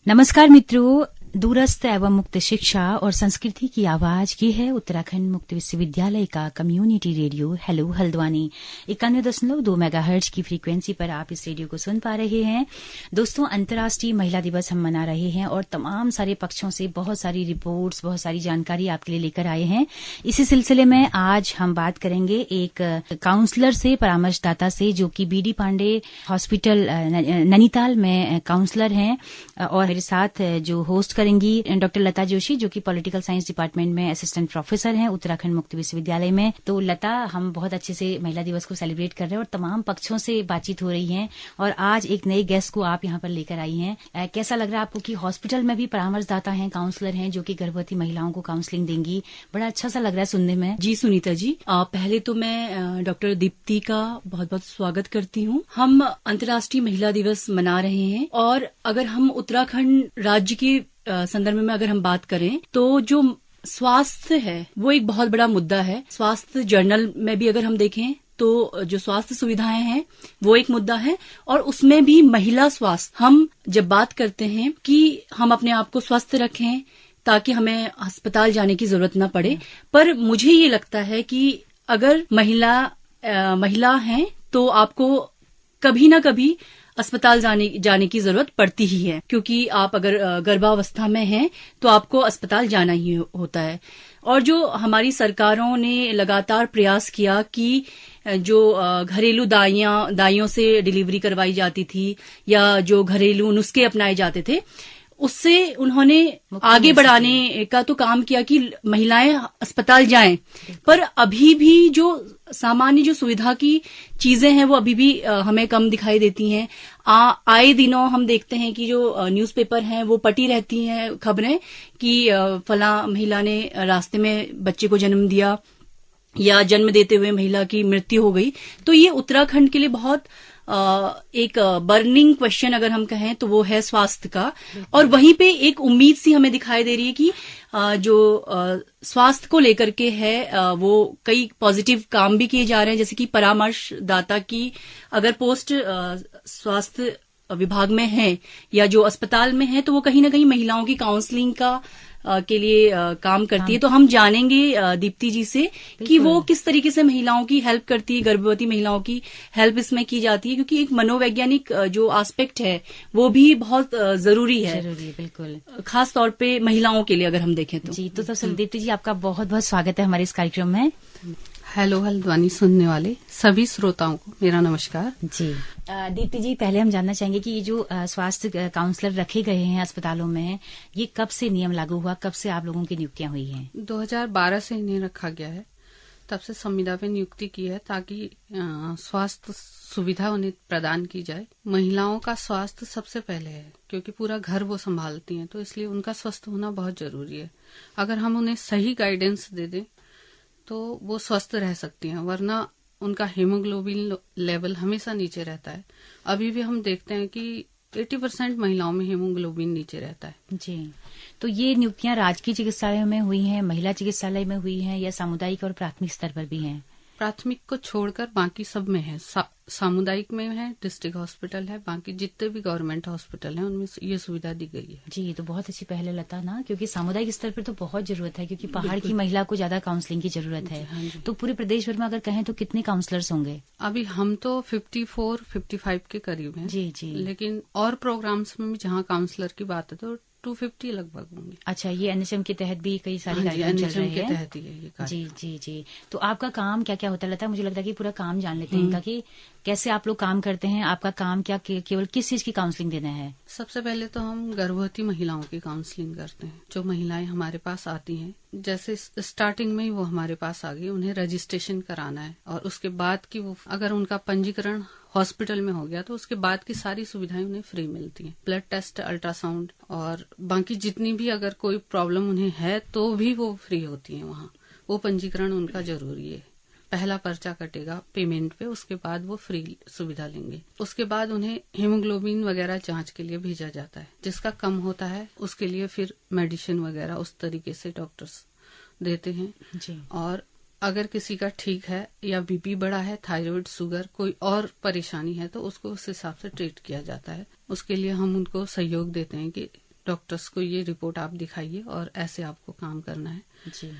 नमस्कार मित्रों, दूरस्थ एवं मुक्त शिक्षा और संस्कृति की आवाज ये है उत्तराखंड मुक्त विश्वविद्यालय का community radio hello Haldwani 91.2 megahertz की फ्रीक्वेंसी पर आप इस रेडियो को सुन पा रहे हैं। दोस्तों, अंतर्राष्ट्रीय महिला दिवस हम मना रहे हैं और तमाम सारे पक्षों से बहुत सारी रिपोर्ट्स, बहुत सारी जानकारी आपके लिए लेकर आए हैं। इसी सिलसिले में आज हम बात करेंगे एक काउंसलर से, परामर्शदाता से, जो कि बीडी पांडे हॉस्पिटल नैनीताल में काउंसलर हैं और मेरे साथ जो होस्ट करेंगी डॉक्टर लता जोशी, जो कि पॉलिटिकल साइंस डिपार्टमेंट में असिस्टेंट प्रोफेसर हैं उत्तराखंड मुक्त विश्वविद्यालय में। तो लता, हम बहुत अच्छे से महिला दिवस को सेलिब्रेट कर रहे हैं और तमाम पक्षों से बातचीत हो रही है और आज एक नए गेस्ट को आप यहाँ पर लेकर आई हैं। कैसा लग रहा है आपको कि हॉस्पिटल में भी परामर्शदाता हैं, काउंसलर हैं, जो कि गर्भवती महिलाओं को काउंसलिंग देंगी? बड़ा अच्छा सा लग रहा है सुनने में। जी सुनीता जी, पहले तो मैं डॉक्टर दीप्ति का बहुत बहुत स्वागत करती हूँ। हम अंतर्राष्ट्रीय महिला दिवस मना रहे हैं और अगर हम उत्तराखंड राज्य के संदर्भ में अगर हम बात करें तो जो स्वास्थ्य है वो एक बहुत बड़ा मुद्दा है। स्वास्थ्य जर्नल में भी अगर हम देखें तो जो स्वास्थ्य सुविधाएं हैं वो एक मुद्दा है और उसमें भी महिला स्वास्थ्य। हम जब बात करते हैं कि हम अपने आप को स्वस्थ रखें ताकि हमें अस्पताल जाने की जरूरत न पड़े, पर मुझे ये लगता है कि अगर महिला हैं तो आपको कभी ना कभी अस्पताल जाने की जरूरत पड़ती ही है, क्योंकि आप अगर गर्भावस्था में हैं तो आपको अस्पताल जाना ही होता है। और जो हमारी सरकारों ने लगातार प्रयास किया कि जो घरेलू दाइयों से डिलीवरी करवाई जाती थी या जो घरेलू नुस्खे अपनाए जाते थे, उससे उन्होंने आगे बढ़ाने का तो काम किया कि महिलाएं अस्पताल जाएं, पर अभी भी जो सामान्य जो सुविधा की चीजें हैं वो अभी भी हमें कम दिखाई देती हैं। आए दिनों हम देखते हैं कि जो न्यूज़पेपर हैं वो पटी रहती हैं खबरें कि फला महिला ने रास्ते में बच्चे को जन्म दिया या जन्म देते हुए महिला की मृत्यु हो गई। तो ये उत्तराखंड के लिए बहुत एक बर्निंग क्वेश्चन अगर हम कहें तो वो है स्वास्थ्य का। और वहीं पे एक उम्मीद सी हमें दिखाई दे रही है कि जो स्वास्थ्य को लेकर के है वो कई पॉजिटिव काम भी किए जा रहे हैं, जैसे कि परामर्शदाता की अगर पोस्ट स्वास्थ्य विभाग में है या जो अस्पताल में है तो वो कहीं ना कहीं महिलाओं की काउंसलिंग का के लिए काम करती है। तो हम जानेंगे दीप्ति जी से कि वो किस तरीके से महिलाओं की हेल्प करती है, गर्भवती महिलाओं की हेल्प इसमें की जाती है, क्योंकि एक मनोवैज्ञानिक जो एस्पेक्ट है वो भी बहुत जरूरी है। बिल्कुल, खास तौर पे महिलाओं के लिए अगर हम देखें तो। जी, तो सबसे दीप्ति जी, आपका बहुत बहुत स्वागत है हमारे इस कार्यक्रम में। हेलो हल्द्वानी सुनने वाले सभी श्रोताओं को मेरा नमस्कार। जी दीप्ति जी, पहले हम जानना चाहेंगे कि ये जो स्वास्थ्य काउंसलर रखे गए हैं अस्पतालों में, ये कब से नियम लागू हुआ, कब से आप लोगों की नियुक्तियां हुई हैं? 2012 से इन्हें रखा गया है, तब से संविदा पे नियुक्ति की है ताकि स्वास्थ्य सुविधा उन्हें प्रदान की जाए। महिलाओं का स्वास्थ्य सबसे पहले है, क्योंकि पूरा घर वो संभालती हैं, तो इसलिए उनका स्वस्थ होना बहुत जरूरी है। अगर हम उन्हें सही गाइडेंस दे दें तो वो स्वस्थ रह सकती हैं, वरना उनका हीमोग्लोबिन लेवल हमेशा नीचे रहता है। अभी भी हम देखते हैं कि 80% महिलाओं में हीमोग्लोबिन नीचे रहता है। जी, तो ये नियुक्तियां राजकीय चिकित्सालयों में हुई हैं, महिला चिकित्सालय में हुई हैं या सामुदायिक और प्राथमिक स्तर पर भी हैं? प्राथमिक को छोड़कर बाकी सब में है। सामुदायिक में है, डिस्ट्रिक्ट हॉस्पिटल है, बाकी जितने भी गवर्नमेंट हॉस्पिटल हैं उनमें ये सुविधा दी गई है। जी, तो बहुत अच्छी पहले लता ना, क्योंकि सामुदायिक स्तर पर तो बहुत जरूरत है, क्योंकि पहाड़ की महिला को ज्यादा काउंसलिंग की जरूरत है। हाँ, तो पूरे प्रदेश भर में अगर कहें तो कितने काउंसलर्स होंगे? अभी हम तो 54-55 के करीब हैं। जी जी, लेकिन और प्रोग्राम्स में भी जहाँ काउंसलर की बात है तो 250 लगभग होंगे। अच्छा, ये एनएचएम के तहत भी कई सारी कार्यक्रम चल रहे हैं। तहत ही है ये। जी जी जी, तो आपका काम क्या क्या होता है लता? मुझे लगता है कि पूरा काम जान लेते हैं इनका, कि कैसे आप लोग काम करते हैं, आपका काम क्या, केवल किस चीज की काउंसलिंग देना है? सबसे पहले तो हम गर्भवती महिलाओं की काउंसलिंग करते हैं। जो महिलाएं हमारे पास आती हैं, जैसे स्टार्टिंग में ही वो हमारे पास आ गई, उन्हें रजिस्ट्रेशन कराना है और उसके बाद की वो अगर उनका पंजीकरण हॉस्पिटल में हो गया तो उसके बाद की सारी सुविधाएं उन्हें फ्री मिलती हैं। ब्लड टेस्ट, अल्ट्रासाउंड और बाकी जितनी भी अगर कोई प्रॉब्लम उन्हें है तो भी वो फ्री होती हैं। वहाँ वो पंजीकरण उनका जरूरी है। पहला पर्चा कटेगा पेमेंट पे, उसके बाद वो फ्री सुविधा लेंगे। उसके बाद उन्हें हीमोग्लोबिन वगैरह जांच के लिए भेजा जाता है। जिसका कम होता है उसके लिए फिर मेडिसिन वगैरह उस तरीके से डॉक्टर्स देते हैं जी। और अगर किसी का ठीक है या बीपी बढ़ा है, थायराइड, शुगर, कोई और परेशानी है तो उसको उस हिसाब से ट्रीट किया जाता है। उसके लिए हम उनको सहयोग देते हैं कि डॉक्टर्स को ये रिपोर्ट आप दिखाइए और ऐसे आपको काम करना है जी।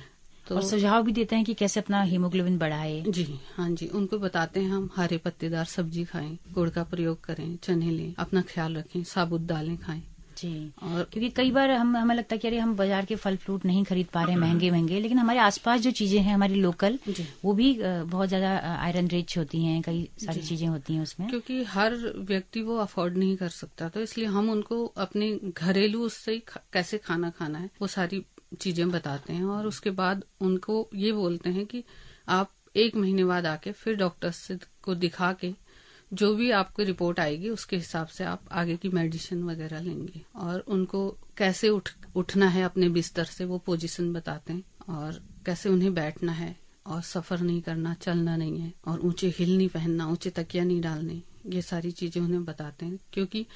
तो और सुझाव भी देते हैं कि कैसे अपना हीमोग्लोबिन बढ़ाए। जी हाँ जी, उनको बताते हैं हम हरे पत्तेदार सब्जी खाएं, गुड़ का प्रयोग करें, चने लें, अपना ख्याल रखें, साबुत दालें खाएं। जी। और क्योंकि कई बार हमें लगता है कि अरे हम बाजार के फल फ्रूट नहीं खरीद पा रहे हैं महंगे महंगे, लेकिन हमारे आसपास जो चीजें हैं हमारी लोकल, जी। वो भी बहुत ज्यादा आयरन रिच होती हैं, कई सारी जी। चीजें होती हैं उसमें। क्योंकि हर व्यक्ति वो अफोर्ड नहीं कर सकता, तो इसलिए हम उनको अपने घरेलू उससे ही कैसे खाना खाना है वो सारी चीजें बताते हैं। और उसके बाद उनको ये बोलते हैं कि आप 1 महीने बाद आके फिर डॉक्टर से को दिखा के जो भी आपको रिपोर्ट आएगी उसके हिसाब से आप आगे की मेडिसिन वगैरह लेंगे। और उनको कैसे उठना है अपने बिस्तर से वो पोजीशन बताते हैं, और कैसे उन्हें बैठना है, और सफर नहीं करना, चलना नहीं है, और ऊंचे हिल नहीं पहनना, ऊंचे तकिया नहीं डालने, ये सारी चीजें उन्हें बताते हैं। क्योंकि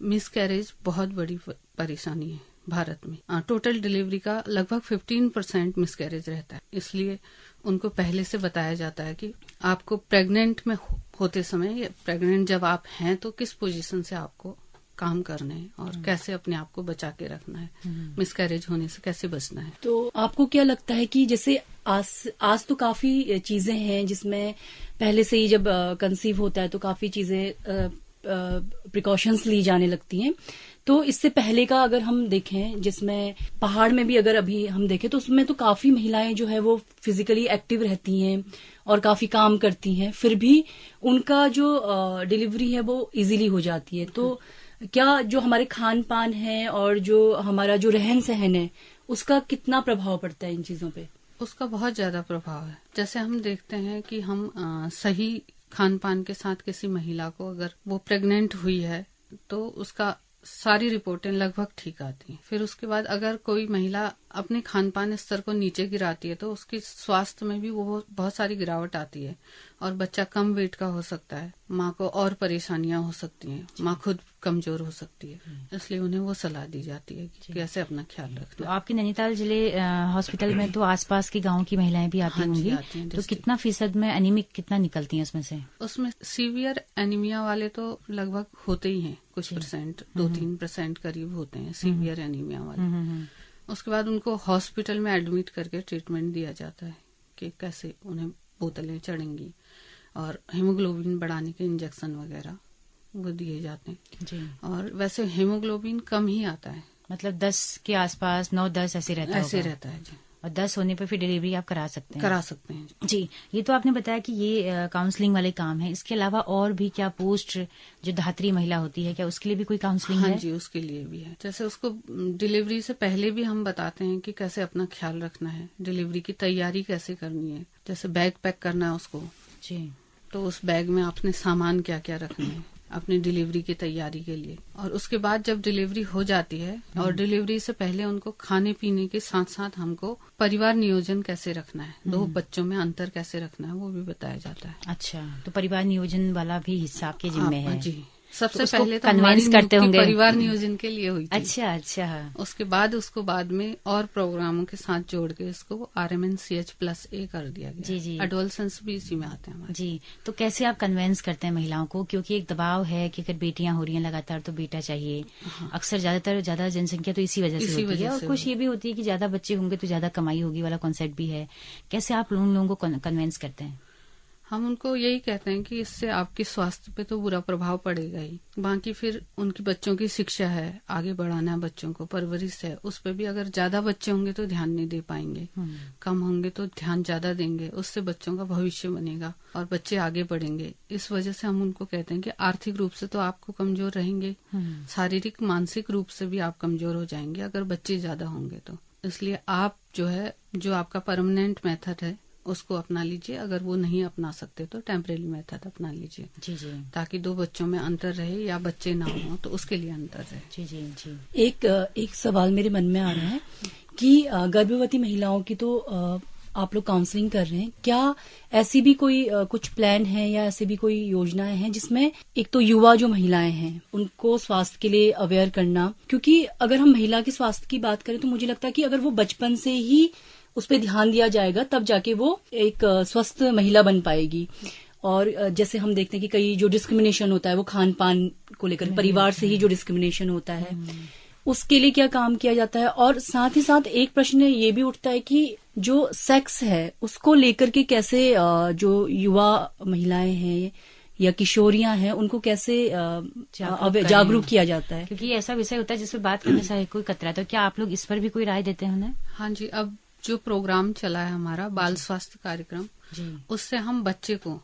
मिसकैरेज बहुत बड़ी परेशानी है भारत में। टोटल डिलीवरी का लगभग 15% मिसकैरेज रहता है, इसलिए उनको पहले से बताया जाता है कि आपको प्रेग्नेंट में होते समय या प्रेग्नेंट जब आप हैं तो किस पोजीशन से आपको काम करना है और कैसे अपने आप को बचा के रखना है, मिसकैरेज होने से कैसे बचना है। तो आपको क्या लगता है कि जैसे आज तो काफी चीजें हैं जिसमें पहले से ही जब कंसीव होता है तो काफी चीजें प्रिकॉशंस ली जाने लगती हैं, तो इससे पहले का अगर हम देखें जिसमें पहाड़ में भी अगर अभी हम देखें तो उसमें तो काफी महिलाएं जो है वो फिजिकली एक्टिव रहती हैं और काफी काम करती हैं, फिर भी उनका जो डिलीवरी है वो इजीली हो जाती है। तो क्या जो हमारे खान पान है और जो हमारा जो रहन सहन है उसका कितना प्रभाव पड़ता है इन चीजों पे? उसका बहुत ज्यादा प्रभाव है। जैसे हम देखते हैं कि हम सही खान पान के साथ किसी महिला को अगर वो प्रेग्नेंट हुई है तो उसका सारी रिपोर्टें लगभग ठीक आती हैं। फिर उसके बाद अगर कोई महिला अपने खान पान स्तर को नीचे गिराती है तो उसकी स्वास्थ्य में भी वो बहुत सारी गिरावट आती है और बच्चा कम वेट का हो सकता है, माँ को और परेशानियां हो सकती हैं, माँ खुद कमजोर हो सकती है। इसलिए उन्हें वो सलाह दी जाती है कि कैसे अपना ख्याल रखना। तो आपके नैनीताल जिले हॉस्पिटल में तो आसपास के गांव की महिलाएं भी आती होंगी, तो कितना फीसद में एनीमिक कितना निकलती हैं उसमें से? उसमें सीवियर एनीमिया वाले तो लगभग होते ही हैं, कुछ परसेंट 2-3% करीब होते हैं सीवियर एनीमिया वाले। उसके बाद उनको हॉस्पिटल में एडमिट करके ट्रीटमेंट दिया जाता है कि कैसे उन्हें बोतलें चढ़ेंगी और हीमोग्लोबिन बढ़ाने के इंजेक्शन वगैरह वो दिए जाते हैं जी। और वैसे हीमोग्लोबिन कम ही आता है, मतलब 10 के आसपास, 9-10 ऐसे रहता है जी। और 10 होने पर फिर डिलीवरी आप करा सकते हैं जी। ये तो आपने बताया कि ये काउंसलिंग वाले काम है, इसके अलावा और भी क्या पोस्ट जो धात्री महिला होती है क्या उसके लिए भी कोई काउंसलिंग है? हाँ जी, उसके लिए भी है। जैसे उसको डिलीवरी से पहले भी हम बताते हैं कि कैसे अपना ख्याल रखना है, डिलीवरी की तैयारी कैसे करनी है। जैसे बैग पैक करना है उसको जी, तो उस बैग में आपने सामान क्या क्या रखना है अपनी डिलीवरी की तैयारी के लिए। और उसके बाद जब डिलीवरी हो जाती है और डिलीवरी से पहले उनको खाने पीने के साथ साथ हमको परिवार नियोजन कैसे रखना है, 2 बच्चों में अंतर कैसे रखना है वो भी बताया जाता है। अच्छा, तो परिवार नियोजन वाला भी हिस्सा आपके जिम्मे है जी। सबसे तो पहले तो कन्वेंस करते होंगे परिवार नियोजन के लिए हुई थी। अच्छा। उसके बाद उसको बाद में और प्रोग्रामों के साथ जोड़ के इसको RMNCH+A कर दिया गया जी। एडोलसेंस भी इसी में आते हैं जी। तो कैसे आप कन्वेंस करते हैं महिलाओं को, क्योंकि एक दबाव है कि अगर बेटियां हो रही हैं लगातार तो बेटा चाहिए। अक्सर ज्यादा जनसंख्या तो इसी वजह से होती है, और कुछ ये भी होती है कि ज्यादा बच्चे होंगे तो ज्यादा कमाई होगी वाला कॉन्सेप्ट भी है। कैसे आप उन लोगों को कन्वेंस करते हैं? हम उनको यही कहते हैं कि इससे आपके स्वास्थ्य पे तो बुरा प्रभाव पड़ेगा ही, बाकी फिर उनकी बच्चों की शिक्षा है, आगे बढ़ाना है बच्चों को, परवरिश है, उस पर भी अगर ज्यादा बच्चे होंगे तो ध्यान नहीं दे पाएंगे, कम होंगे तो ध्यान ज्यादा देंगे, उससे बच्चों का भविष्य बनेगा और बच्चे आगे बढ़ेंगे। इस वजह से हम उनको कहते हैं कि आर्थिक रूप से तो आपको कमजोर रहेंगे, शारीरिक मानसिक रूप से भी आप कमजोर हो जाएंगे अगर बच्चे ज्यादा होंगे तो। इसलिए आप जो आपका परमानेंट मेथड है उसको अपना लीजिए, अगर वो नहीं अपना सकते तो टेम्परेरी मेथड अपना लीजिए जी, ताकि 2 बच्चों में अंतर रहे या बच्चे ना हो तो उसके लिए अंतर रहे जी। एक सवाल मेरे मन में आ रहा है कि गर्भवती महिलाओं की तो आप लोग काउंसलिंग कर रहे हैं, क्या ऐसी भी कोई कुछ प्लान है या ऐसी भी कोई योजनाएं हैं जिसमें एक तो युवा जो महिलाएं हैं उनको स्वास्थ्य के लिए अवेयर करना, क्योंकि अगर हम महिला के स्वास्थ्य की बात करें तो मुझे लगता है कि अगर वो बचपन से ही उस पर ध्यान दिया जाएगा तब जाके वो एक स्वस्थ महिला बन पाएगी। और जैसे हम देखते हैं कि कई जो डिस्क्रिमिनेशन होता है वो खान पान को लेकर परिवार से ही जो डिस्क्रिमिनेशन होता है उसके लिए क्या काम किया जाता है। और साथ ही साथ एक प्रश्न ये भी उठता है कि जो सेक्स है उसको लेकर के कैसे जो युवा महिलाएं हैं या किशोरियां हैं उनको कैसे जागरूक किया जाता है, क्योंकि ऐसा विषय होता है जिसपे बात करने से कोई कतराता है। क्या आप लोग इस पर भी कोई राय देते हैं उन्हें? हाँ जी, अब जो प्रोग्राम चला है हमारा बाल स्वास्थ्य कार्यक्रम, उससे हम बच्चे को,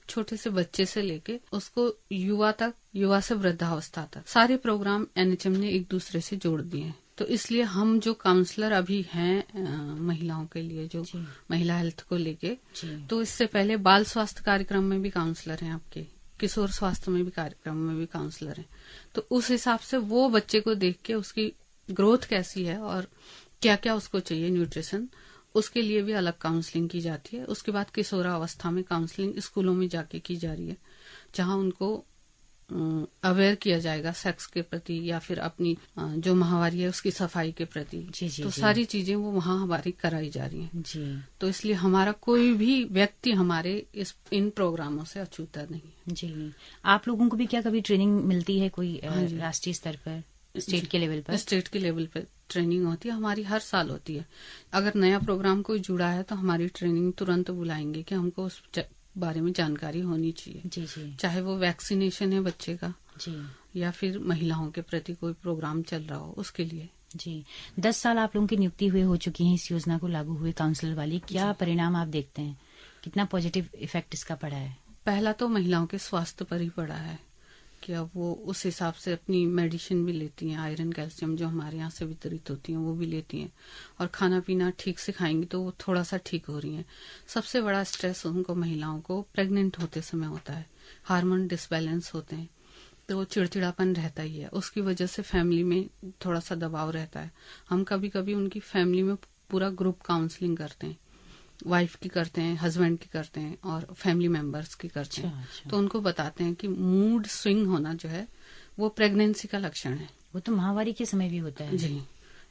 छोटे से बच्चे से लेके उसको युवा तक, युवा से वृद्धावस्था तक सारे प्रोग्राम एनएचएम ने एक दूसरे से जोड़ दिए हैं। तो इसलिए हम जो काउंसलर अभी हैं महिलाओं के लिए, जो महिला हेल्थ को लेके, तो इससे पहले बाल स्वास्थ्य कार्यक्रम में भी काउंसलर हैं आपके, किशोर स्वास्थ्य में भी कार्यक्रम में भी काउंसलर हैं। तो उस हिसाब से वो बच्चे को देख के उसकी ग्रोथ कैसी है और क्या क्या उसको चाहिए न्यूट्रिशन, उसके लिए भी अलग काउंसलिंग की जाती है। उसके बाद किशोरावस्था में काउंसलिंग स्कूलों में जाके की जा रही है, जहां उनको अवेयर किया जाएगा सेक्स के प्रति या फिर अपनी जो माहवारी है उसकी सफाई के प्रति। तो सारी चीजें वो वहाँ हमारी कराई जा रही हैं। तो इसलिए हमारा कोई भी व्यक्ति हमारे इन प्रोग्रामों से अछूता नहीं है। जी, आप लोगों को भी क्या कभी ट्रेनिंग मिलती है कोई राष्ट्रीय स्तर पर, स्टेट के लेवल पर? स्टेट के लेवल पर ट्रेनिंग होती है हमारी, हर साल होती है। अगर नया प्रोग्राम कोई जुड़ा है तो हमारी ट्रेनिंग तुरंत बुलाएंगे कि हमको उस बारे में जानकारी होनी चाहिए। चाहे वो वैक्सीनेशन है बच्चे का या फिर महिलाओं के प्रति कोई प्रोग्राम चल रहा हो, उसके लिए। 10 साल आप लोगों की नियुक्ति हुए हो चुकी है इस योजना को लागू हुए काउंसलर वाली, क्या परिणाम आप देखते हैं? कितना पॉजिटिव इफेक्ट इसका पड़ा है? पहला तो महिलाओं के स्वास्थ्य पर ही पड़ा है कि अब वो उस हिसाब से अपनी मेडिसिन भी लेती हैं, आयरन कैल्शियम जो हमारे यहाँ से वितरित होती हैं वो भी लेती हैं, और खाना पीना ठीक से खाएंगी तो वो थोड़ा सा ठीक हो रही हैं। सबसे बड़ा स्ट्रेस उनको, महिलाओं को, प्रेग्नेंट होते समय होता है। हार्मोन डिसबैलेंस होते हैं तो चिड़चिड़ापन रहता ही है, उसकी वजह से फैमिली में थोड़ा सा दबाव रहता है। हम कभी कभी उनकी फैमिली में पूरा ग्रुप काउंसलिंग करते हैं, वाइफ की करते हैं, हस्बैंड की करते हैं और फैमिली मेंबर्स की करते हैं। तो उनको बताते हैं कि मूड स्विंग होना जो है वो प्रेगनेंसी का लक्षण है। वो तो माहवारी के समय भी होता है जी।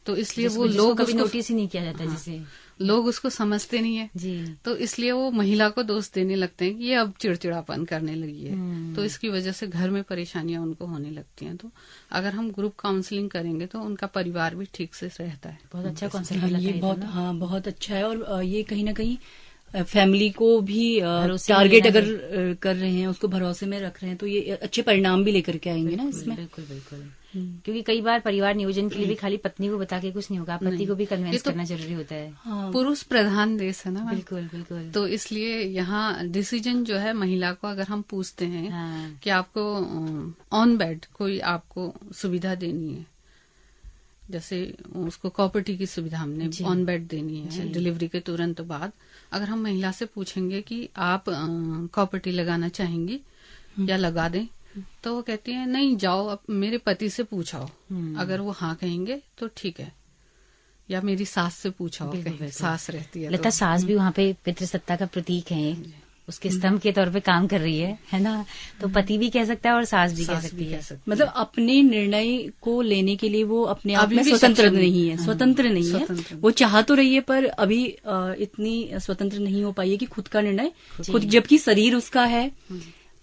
तो इसलिए वो लोग कभी नोटिस ही नहीं किया जाता, जिसे लोग उसको समझते नहीं है जी। तो इसलिए वो महिला को दोष देने लगते हैं कि ये अब चिड़चिड़ापन करने लगी है, तो इसकी वजह से घर में परेशानियां उनको होने लगती हैं। तो अगर हम ग्रुप काउंसलिंग करेंगे तो उनका परिवार भी ठीक से रहता है। बहुत अच्छा कॉन्सेप्ट है ये, बहुत अच्छा है। और ये कहीं ना कहीं फैमिली को भी टारगेट अगर कर रहे हैं, उसको भरोसे में रख रहे हैं, तो ये अच्छे परिणाम भी लेकर के आएंगे ना इसमें। बिल्कुल बिल्कुल। क्योंकि कई बार परिवार नियोजन के लिए भी खाली पत्नी को बता के कुछ नहीं होगा, पति को भी कन्विंस करना जरूरी होता है। पुरुष प्रधान देश है ना। बिल्कुल बिल्कुल। तो इसलिए यहाँ डिसीजन जो है महिला को अगर हम पूछते हैं कि आपको ऑन बेड कोई आपको सुविधा देनी है, जैसे उसको कॉपर्टी की सुविधा हमने ऑन बेड देनी है डिलीवरी के तुरंत बाद, अगर हम महिला से पूछेंगे कि आप कॉपर्टी लगाना चाहेंगी या लगा दें, तो वो कहती है नहीं, जाओ अब मेरे पति से पूछाओ, अगर वो हाँ कहेंगे तो ठीक है, या मेरी सास से पूछाओ, सास रहती है। लता, सास भी वहाँ पे पितृसत्ता का प्रतीक है, उसके स्तंभ के तौर पे काम कर रही है ना। तो पति भी कह सकता है और सास भी कह सकती है। मतलब अपने निर्णय को लेने के लिए वो अपने आप में स्वतंत्र नहीं है, स्वतंत्र नहीं है। वो चाह तो रही है पर अभी इतनी स्वतंत्र नहीं हो पाई है कि खुद का निर्णय खुद, जबकि शरीर उसका है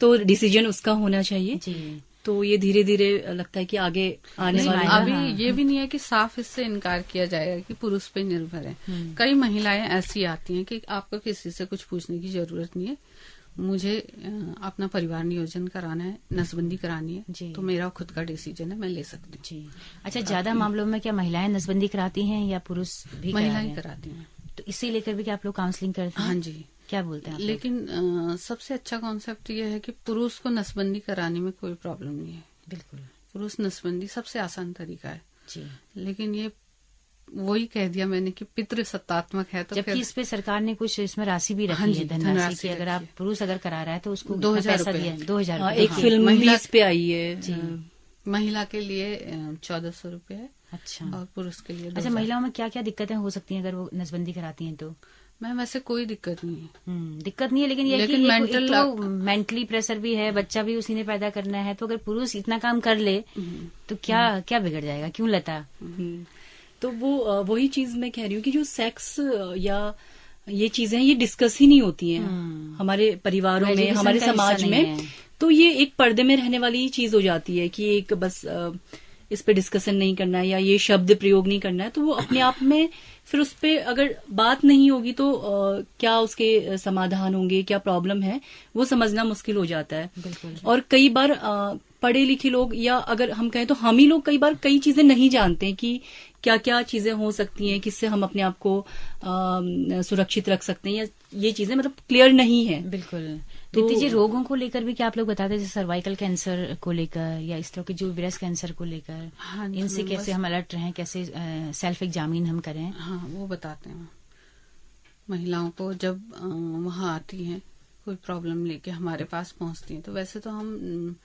तो डिसीजन उसका होना चाहिए। तो ये धीरे धीरे लगता है कि आगे आने वाले अभी ये भी नहीं है कि साफ इससे इनकार किया जाएगा कि पुरुष पे निर्भर है। कई महिलाएं ऐसी आती हैं कि आपको किसी से कुछ पूछने की जरूरत नहीं है, मुझे अपना परिवार नियोजन कराना है, नसबंदी करानी है, तो मेरा खुद का डिसीजन है, मैं ले सकती हूँ। अच्छा, ज्यादा मामलों में क्या महिलाएं नसबंदी कराती हैं या पुरुष भी? महिलाएं कराती हैं। तो इसी लेकर भी क्या आप लोग काउंसलिंग करते हैं? हाँ जी। क्या बोलते हैं? लेकिन सबसे अच्छा कॉन्सेप्ट ये है कि पुरुष को नसबंदी कराने में कोई प्रॉब्लम नहीं है। बिल्कुल, पुरुष नसबंदी सबसे आसान तरीका है जी। लेकिन ये वही कह दिया मैंने कि पितृसत्तात्मक है, तो जबकि इस पे सरकार ने कुछ इसमें राशि भी रखी है, धनराशि की। अगर आप पुरुष अगर करा रहा है तो उसको 2000 दिया, 2000। एक फिल्म महिला पे आई है जी। महिला के लिए 1400 रुपए है। अच्छा। और पुरुष के लिए 2000। अच्छा, महिलाओं में क्या क्या दिक्कतें हो सकती हैं अगर वो नसबंदी कराती हैं तो? मैम वैसे कोई दिक्कत नहीं है। दिक्कत नहीं है, लेकिन ये कि मेंटली प्रेशर भी है, बच्चा भी उसी ने पैदा करना है, तो अगर पुरुष इतना काम कर ले तो क्या बिगड़ जाएगा? क्यों लता? तो वो वही चीज मैं कह रही हूँ कि जो सेक्स या ये चीजें ये डिस्कस ही नहीं होती हैं हमारे परिवारों में, हमारे समाज में। तो ये एक पर्दे में रहने वाली चीज हो जाती है कि एक बस इस पे डिस्कशन नहीं करना है या ये शब्द प्रयोग नहीं करना है, तो वो अपने आप में फिर उस पे अगर बात नहीं होगी तो क्या उसके समाधान होंगे, क्या प्रॉब्लम है, वो समझना मुश्किल हो जाता है। बिल्कुल। और कई बार पढ़े लिखे लोग, या अगर हम कहें तो हम ही लोग कई बार कई चीजें नहीं जानते हैं कि क्या क्या चीजें हो सकती हैं, किससे हम अपने आप को सुरक्षित रख सकते हैं, या ये चीजें मतलब क्लियर नहीं है। बिल्कुल। तो दीप्ति जी, रोगों को लेकर भी क्या आप लोग बताते हैं, जैसे सर्वाइकल कैंसर को लेकर या इस तरह के जो ब्रेस्ट कैंसर को लेकर, हाँ, इनसे कैसे हम अलर्ट रहें, कैसे सेल्फ एग्जामिन हम करें? हाँ, वो बताते हैं। महिलाओं को जब वहाँ आती हैं, कोई प्रॉब्लम लेके हमारे पास पहुंचती हैं, तो वैसे तो हम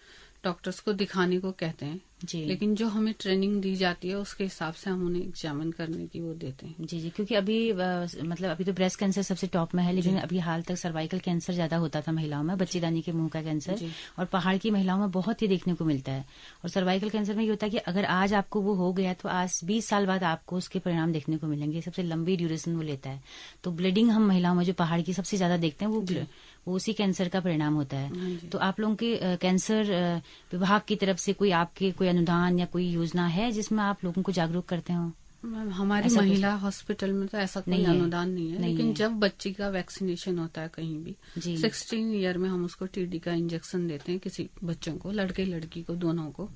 डॉक्टर्स को दिखाने को कहते हैं जी। लेकिन जो हमें ट्रेनिंग दी जाती है उसके हिसाब से हम उन्हें एग्जामिन करने की वो देते हैं। जी जी, क्योंकि अभी मतलब अभी तो ब्रेस्ट कैंसर सबसे टॉप में है, लेकिन अभी हाल तक सर्वाइकल कैंसर ज्यादा होता था महिलाओं में, बच्चेदानी के मुंह का कैंसर, और पहाड़ की महिलाओं में बहुत ही देखने को मिलता है। और सर्वाइकल कैंसर में ये होता है कि अगर आज आपको वो हो गया तो आज 20 साल बाद आपको उसके परिणाम देखने को मिलेंगे। सबसे लंबी ड्यूरेशन वो लेता है। तो ब्लीडिंग हम महिलाओं में जो पहाड़ की सबसे ज्यादा देखते हैं वो उसी कैंसर का परिणाम होता है। तो आप लोगों के कैंसर विभाग की तरफ से कोई अनुदान या कोई योजना है जिसमें आप लोगों को जागरूक करते हो? हमारी महिला हॉस्पिटल में तो ऐसा कोई अनुदान नहीं है, लेकिन है। जब बच्ची का वैक्सीनेशन होता है कहीं भी 16 ईयर में हम उसको टीडी का इंजेक्शन देते हैं किसी बच्चों को, लड़के लड़की को दोनों को।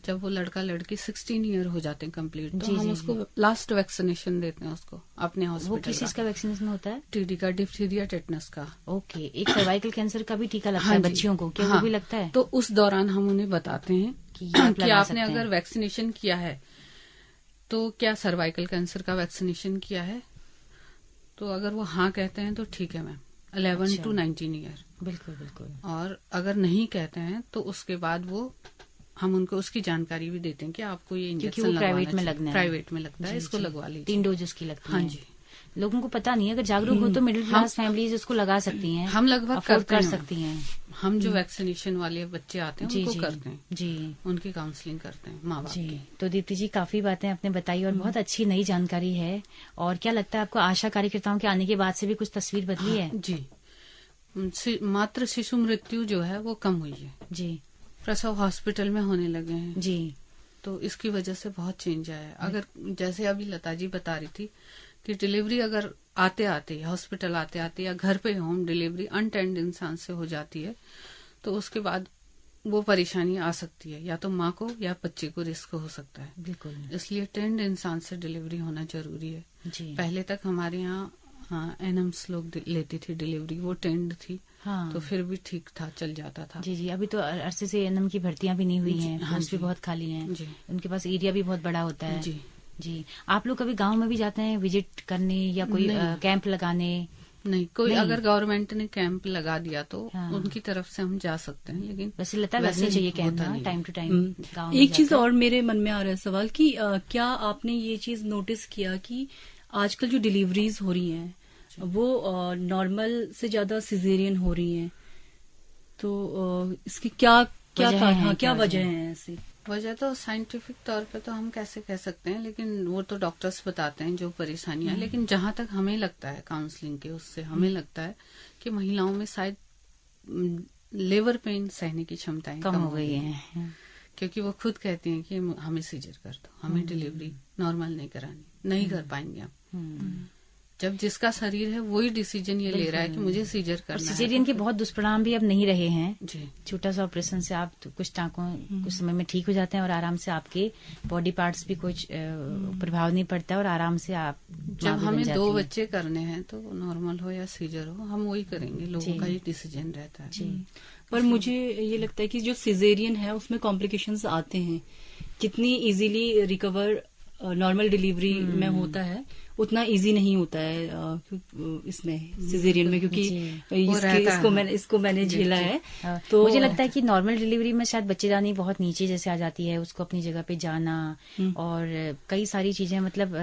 जब वो लड़का लड़की 16 ईयर हो जाते हैं कंप्लीट, तो हम उसको लास्ट वैक्सीनेशन देते हैं उसको अपने हॉस्पिटल। वो किस चीज का वैक्सीनेशन होता है? टीडी का, डिप्थीरिया, टेटनस का। ओके। एक सर्वाइकल कैंसर का भी टीका लगता है बच्चियों को, क्या वो भी लगता है? तो उस दौरान हम उन्हें बताते हैं कि आपने अगर वैक्सीनेशन किया है तो क्या सर्वाइकल कैंसर का वैक्सीनेशन किया है, तो अगर वो हाँ कहते हैं तो ठीक है मैम, 11 to 19 ईयर। बिल्कुल बिल्कुल। और अगर नहीं कहते हैं तो उसके बाद वो हम उनको उसकी जानकारी भी देते हैं कि आपको ये इंजेक्शन प्राइवेट में लगना है, प्राइवेट में लगता है, इसको लगवा लीजिए। 3 डोज उसकी लगती है। हाँ जी। लोगों को पता नहीं है, अगर जागरूक हो तो मिडिल क्लास फैमिलीज उसको लगा सकती हैं, हम लगभग कर सकती हैं। हम जो वैक्सीनेशन वाले बच्चे आते हैं उनको करते हैं जी, उनकी काउंसलिंग करते हैं माँ बाप की। तो दीप्ति जी, काफी बातें आपने बताई और बहुत अच्छी नई जानकारी है। और क्या लगता है आपको, आशा कार्यकर्ताओं के आने के बाद से भी कुछ तस्वीर बदली है? जी, मातृ शिशु मृत्यु जो है वो कम हुई है जी, प्रसव हॉस्पिटल में होने लगे हैं जी, तो इसकी वजह से बहुत चेंज आया है। अगर जैसे अभी लता जी बता रही थी कि डिलीवरी अगर आते आते हॉस्पिटल आते आते या घर पे होम डिलीवरी अनटेंड इंसान से हो जाती है, तो उसके बाद वो परेशानी आ सकती है, या तो माँ को या बच्चे को रिस्क हो सकता है। बिल्कुल, इसलिए टेंड इंसान से डिलीवरी होना जरूरी है जी। पहले तक हमारे यहाँ एनएम्स लोग लेती थी डिलीवरी, वो टेंड थी तो फिर भी ठीक था, चल जाता था। जी जी, अभी तो अरसे से एनएम की भर्तियां भी नहीं हुई हैं, पोस्ट भी बहुत खाली हैं जी, उनके पास एरिया भी बहुत बड़ा होता है जी जी। आप लोग कभी गांव में भी जाते हैं विजिट करने या कोई कैंप लगाने? नहीं, कोई अगर गवर्नमेंट ने कैंप लगा दिया तो उनकी तरफ से हम जा सकते हैं, लेकिन वैसे लगनी चाहिए कैंप टाइम टू टाइम। एक चीज और मेरे मन में आ रहा है सवाल कि क्या आपने ये चीज नोटिस किया कि आजकल जो डिलीवरीज हो रही हैं वो नॉर्मल से ज्यादा सिजेरियन हो रही हैं, तो इसकी क्या वजह है ऐसी? वजह तो साइंटिफिक तौर पे तो हम कैसे कह सकते हैं, लेकिन वो तो डॉक्टर्स बताते हैं जो परेशानियां। लेकिन जहां तक हमें लगता है काउंसलिंग के उससे हमें लगता है कि महिलाओं में शायद लेबर पेन सहने की क्षमताएं कम हो गई है, क्योंकि वो खुद कहती हैं कि हमें सीजर कर दो, हमें डिलीवरी नॉर्मल नहीं करानी, नहीं कर पाएंगे आप। जब जिसका शरीर है वही डिसीजन ये ले रहा है कि मुझे सीजर करना है। सीजरियन के बहुत दुष्परिणाम भी अब नहीं रहे हैं जी। छोटा सा ऑपरेशन से आप कुछ टाँकों कुछ समय में ठीक हो जाते हैं और आराम से आपके बॉडी पार्ट्स भी कुछ प्रभाव नहीं पड़ता है और आराम से आप जब हमें 2 बच्चे करने हैं तो नॉर्मल हो या सीजर हो हम वही करेंगे, लोगों का ये डिसीजन रहता है जी। पर मुझे ये लगता है कि जो सिजेरियन है उसमें कॉम्प्लिकेशंस आते हैं, जितनी इजीली रिकवर नॉर्मल डिलीवरी में होता है उतना इजी नहीं होता है इसमें सिजेरियन में, क्योंकि इसको मैंने झेला है। तो मुझे लगता है कि नॉर्मल डिलीवरी में शायद बच्चेदानी बहुत नीचे जैसे आ जाती है, उसको अपनी जगह पे जाना और कई सारी चीजें मतलब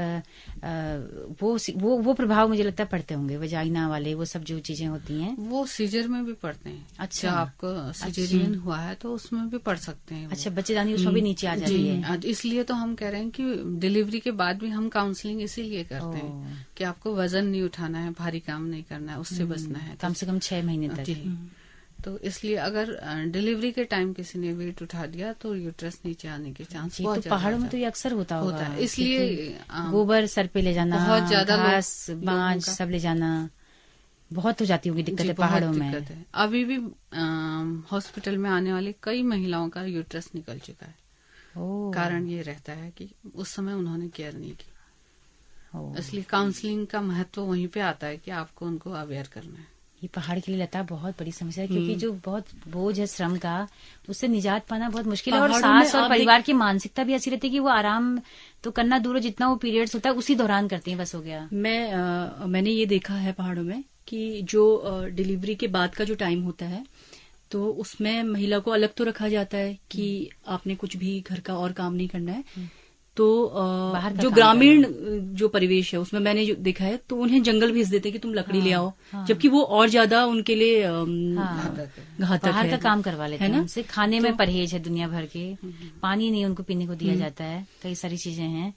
वो प्रभाव मुझे लगता है पड़ते होंगे, वजाइना वाले वो सब जो चीजें होती हैं वो सीजर में भी पड़ते हैं। अच्छा, आपको सिजेरियन हुआ है तो उसमें भी पड़ सकते हैं। अच्छा, बच्चेदानी उसमें भी नीचे आ जाती है, इसलिए तो हम कह रहे हैं कि डिलीवरी के बाद भी हम काउंसलिंग इसीलिए करते हैं कि आपको वजन नहीं उठाना है, भारी काम नहीं करना है, उससे बचना है कम से कम 6 महीने तक। तो इसलिए अगर डिलीवरी के टाइम किसी ने वेट उठा दिया तो यूट्रस नीचे आने के चांस बहुत तो ज्यादा पहाड़ों में तो ये अक्सर होता है। इसलिए गोबर सर पे ले जाना, बहुत ज्यादा घास बांझ सब ले जाना, बहुत हो जाती होगी दिक्कतें पहाड़ों में। दिक्कत है। अभी भी हॉस्पिटल में आने वाली कई महिलाओं का यूट्रस निकल चुका है। कारण ये रहता है कि उस समय उन्होंने केयर नहीं की। इसलिए काउंसलिंग का महत्व वहीं पे आता है कि आपको उनको अवेयर करना है। ये पहाड़ के लिए लता बहुत बड़ी समस्या है, क्योंकि जो बहुत बोझ है श्रम का, उससे निजात पाना बहुत मुश्किल है। और सास और परिवार की मानसिकता भी ऐसी रहती है कि वो आराम तो करना दूर, जितना वो पीरियड्स होता है उसी दौरान करती हैं, बस हो गया। मैंने ये देखा है पहाड़ों में कि जो डिलीवरी के बाद का जो टाइम होता है, तो उसमें महिला को अलग तो रखा जाता है कि आपने कुछ भी घर का और काम नहीं करना है। तो जो ग्रामीण जो परिवेश है उसमें मैंने जो देखा है, तो उन्हें जंगल भेज देते कि तुम लकड़ी ले आओ, जबकि वो और ज्यादा उनके लिए घातक है। बाहर का काम करवा लेते हैं उनसे। खाने में परहेज है दुनिया भर के, पानी नहीं उनको पीने को दिया जाता है, कई सारी चीजें हैं।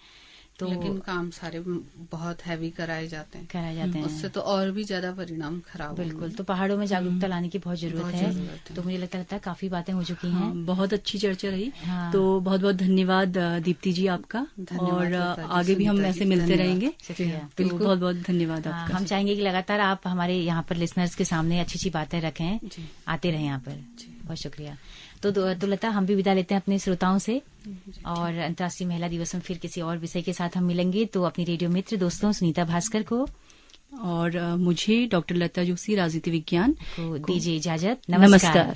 तो लेकिन काम सारे बहुत हैवी कराए जाते हैं। उससे तो और भी ज्यादा परिणाम खराब। बिल्कुल। तो पहाड़ों में जागरूकता लाने की बहुत जरूरत है। तो मुझे लगता है काफी बातें हो चुकी हैं। बहुत अच्छी चर्चा रही। तो बहुत बहुत धन्यवाद दीप्ति जी आपका, और आगे भी हम ऐसे मिलते रहेंगे। तो बहुत बहुत धन्यवाद आपका। हम चाहेंगे कि लगातार आप हमारे यहाँ पर लिसनर्स के सामने अच्छी अच्छी बातें रखें, आते रहे यहाँ पर। बहुत शुक्रिया। तो लता, हम भी विदा लेते हैं अपने श्रोताओं से, और अंतर्राष्ट्रीय महिला दिवस में फिर किसी और विषय के साथ हम मिलेंगे। तो अपनी रेडियो मित्र दोस्तों सुनीता भास्कर को और मुझे डॉक्टर लता जोशी राजनीति विज्ञान को दीजिए इजाजत। नमस्कार।